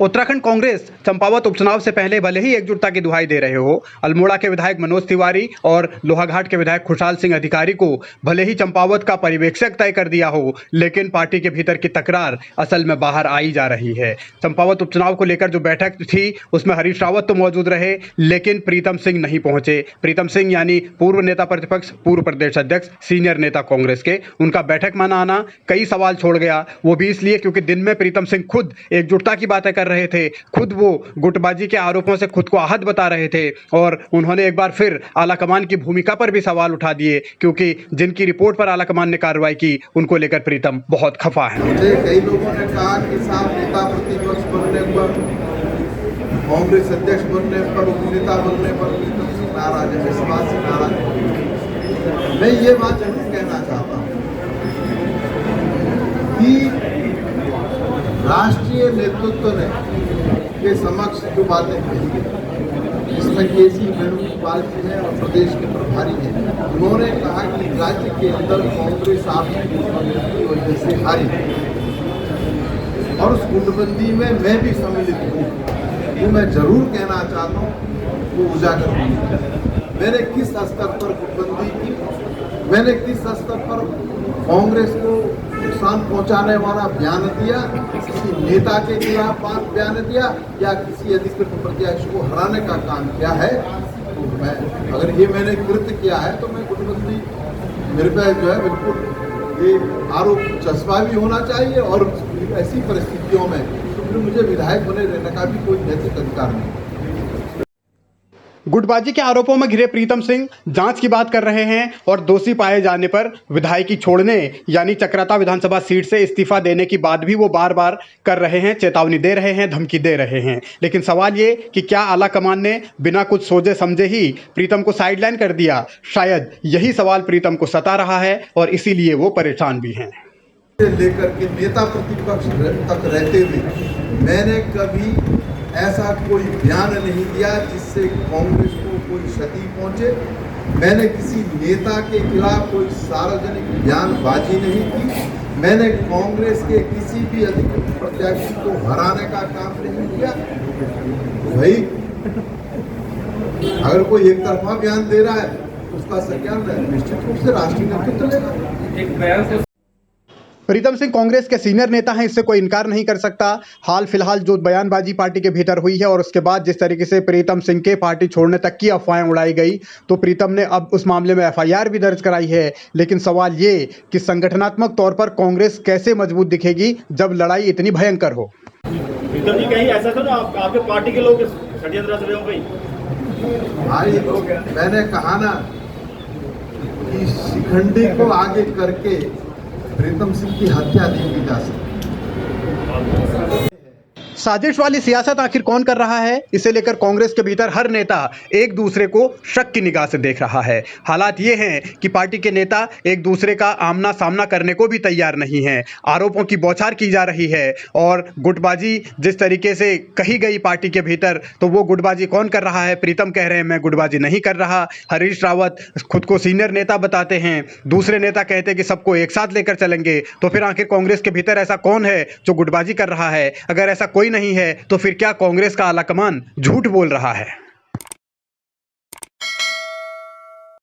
उत्तराखंड कांग्रेस चंपावत उपचुनाव से पहले भले ही एकजुटता की दुहाई दे रहे हो, अल्मोड़ा के विधायक मनोज तिवारी और लोहाघाट के विधायक खुशहाल सिंह अधिकारी को भले ही चंपावत का पर्यवेक्षक तय कर दिया हो, लेकिन पार्टी के भीतर की तकरार असल में बाहर आई जा रही है। चंपावत उपचुनाव को लेकर जो बैठक थी उसमें हरीश रावत तो मौजूद रहे, लेकिन प्रीतम सिंह नहीं पहुंचे। प्रीतम सिंह यानी पूर्व नेता प्रतिपक्ष, पूर्व प्रदेश अध्यक्ष, सीनियर नेता कांग्रेस के, उनका बैठक में न आना कई सवाल छोड़ गया। वो भी इसलिए क्योंकि दिन में प्रीतम सिंह खुद एकजुटता की बातें कर रहे थे, खुद वो गुटबाजी के आरोपों से खुद को आहत बता रहे थे और उन्होंने एक बार फिर आलाकमान की भूमिका पर भी सवाल उठा दिए, क्योंकि जिनकी रिपोर्ट पर आलाकमान ने कार्रवाई की उनको लेकर प्रीतम बहुत खफा है। मुझे कई लोगों ने कहा कि साहब नेता प्रतिपक्ष बनने पर, कांग्रेस अध्यक्ष बनने पर, उपनेता बनने पर प्रीतम सिंह नाराज है, इस बात से नाराज है। मैं ये बात जरूर कहना चाहता हूँ कि राष्ट्रीय नेतृत्व ने के समक्ष जो बातें कही, जिसमें केसी वेणुगोपाल जी हैं और प्रदेश के प्रभारी हैं, उन्होंने कहा कि राज्य के अंदर कांग्रेस आपकी गुटबंदी की वजह से हारी और उस गुटबंदी में मैं भी सम्मिलित हूँ। तो मैं जरूर कहना चाहता हूँ वो उजागर हुई। मैंने किस स्तर पर गुटबंदी की, मैंने किस स्तर पर कांग्रेस को नुकसान पहुंचाने वाला बयान दिया, किसी नेता के खिलाफ बयान दिया या किसी अधिकृत प्रत्याशी को हराने का काम किया है, तो मैं अगर ये मैंने कृत्य किया है तो मैं गुटबंदी मेरे पे जो है बिल्कुल ये आरोप चस्पा भी होना चाहिए और ऐसी परिस्थितियों में तो फिर मुझे विधायक बने रहने का भी कोई नैतिक अधिकार नहीं। गुटबाजी के आरोपों में घिरे प्रीतम सिंह जांच की बात कर रहे हैं और दोषी पाए जाने पर विधायकी छोड़ने यानी चक्राता विधानसभा सीट से इस्तीफा देने की बात भी वो बार बार कर रहे हैं, चेतावनी दे रहे हैं, धमकी दे रहे हैं। लेकिन सवाल ये कि क्या आलाकमान ने बिना कुछ सोचे समझे ही प्रीतम को साइडलाइन कर दिया? शायद यही सवाल प्रीतम को सता रहा है और इसीलिए वो परेशान भी हैं। लेकर के नेता प्रतिपक्ष तक रहते हुए मैंने कभी ऐसा कोई बयान नहीं दिया जिससे कांग्रेस को कोई क्षति पहुंचे। मैंने किसी नेता के खिलाफ कोई सार्वजनिक बयानबाजी नहीं की। मैंने कांग्रेस के किसी भी अधिकृत प्रत्याशी को हराने का काम नहीं किया। भाई अगर कोई एक तरफा बयान दे रहा है उसका संज्ञान निश्चित रूप से राष्ट्रीय नेतृत्व लेगा। एक बयान प्रीतम सिंह कांग्रेस के सीनियर नेता हैं, इससे कोई इनकार नहीं कर सकता। हाल फिलहाल जो बयानबाजी पार्टी के भीतर हुई है और उसके बाद जिस तरीके से प्रीतम सिंह के पार्टी छोड़ने तक की अफवाहें उड़ाई गई, तो प्रीतम ने अब उस मामले में एफआईआर भी दर्ज कराई है। लेकिन सवाल ये कि संगठनात्मक तौर पर कांग्रेस कैसे मजबूत दिखेगी जब लड़ाई इतनी भयंकर हो। प्रीतम जी कहीं ऐसा था ना आपके पार्टी के लोग षड्यंत्र रच रहे हो कहीं? भाई मैंने कहा ना कि शिखंडी को आगे करके प्रीतम सिंह की हत्या नहीं की जा सकती। साजिश वाली सियासत आखिर कौन कर रहा है, इसे लेकर कांग्रेस के भीतर हर नेता एक दूसरे को शक की निगाह से देख रहा है। हालात ये हैं कि पार्टी के नेता एक दूसरे का आमना सामना करने को भी तैयार नहीं हैं। आरोपों की बौछार की जा रही है और गुटबाजी जिस तरीके से कही गई पार्टी के भीतर, तो वो गुटबाजी कौन कर रहा है? प्रीतम कह रहे हैं मैं गुटबाजी नहीं कर रहा। हरीश रावत खुद को सीनियर नेता बताते हैं, दूसरे नेता कहते हैं कि सबको एक साथ लेकर चलेंगे। तो फिर आखिर कांग्रेस के भीतर ऐसा कौन है जो गुटबाजी कर रहा है? अगर ऐसा कोई नहीं है तो फिर क्या कांग्रेस का आलाकमान झूठ बोल रहा है?